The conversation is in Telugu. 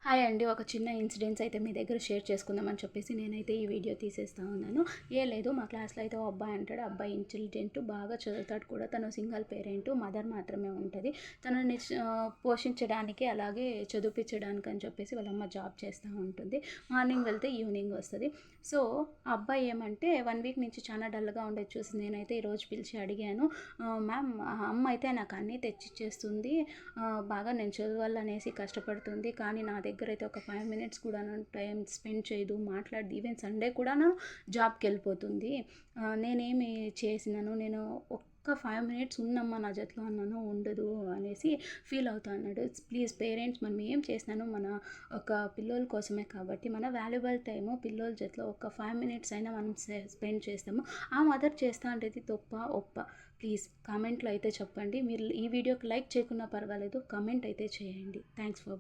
హాయ్ అండి. ఒక చిన్న ఇన్సిడెంట్స్ అయితే మీ దగ్గర షేర్ చేసుకుందామని చెప్పేసి నేనైతే ఈ వీడియో తీసేస్తా ఉన్నాను. లేదు మా క్లాస్‌లో అయితే ఓ అబ్బాయి అంటాడు. అబ్బాయి ఇంటెలిజెంట్, బాగా చదువుతాడు కూడా. తను సింగిల్ పేరెంట్, మదర్ మాత్రమే ఉంటది. తనని పోషించడానికి అలాగే చదివిపించడానికి అని చెప్పేసి వాళ్ళ అమ్మ జాబ్ చేస్తూ ఉంటుంది. మార్నింగ్ వెళ్తే ఈవినింగ్ వస్తది. సో, ఆ అబ్బాయి ఏమంటే 1 వీక్ నుంచి చాలా డల్‌గా ఉండేది చూసి నేనైతే ఈరోజు పిలిచి అడిగాను. మ్యామ్, అమ్మ అయితే నాకు అన్నీ తెచ్చిచ్చేస్తుంది. బాగా నేను చదవాలనేసి కష్టపడుతుంది. కానీ నా దగ్గర అయితే ఒక 5 మినిట్స్ కూడా టైం స్పెండ్ చేయదు, మాట్లాడదు. ఈవెన్ సండే కూడా జాబ్‌కెళ్ళిపోతుంది. నేనేమి చేసినాను, నేను ఒక్క 5 మినిట్స్ ఉన్నమ్మా నా జతలో అన్నాను, ఉండదు అనేసి ఫీల్ అవుతా అన్నాడు. ప్లీజ్ పేరెంట్స్, మనం ఏం చేసినాను మన ఒక పిల్లోల కోసమే కాబట్టి మన వాల్యుబుల్ టైము పిల్లోల జతలో ఒక 5 మినిట్స్ అయినా మనం స్పెండ్ చేస్తాము. ఆ మదర్ చేస్తా అంటే తప్ప ఒప్ప? ప్లీజ్ కామెంట్లో అయితే చెప్పండి. మీరు ఈ వీడియోకి లైక్ చేయకున్నా పర్వాలేదు, కామెంట్ అయితే చేయండి. Thanks for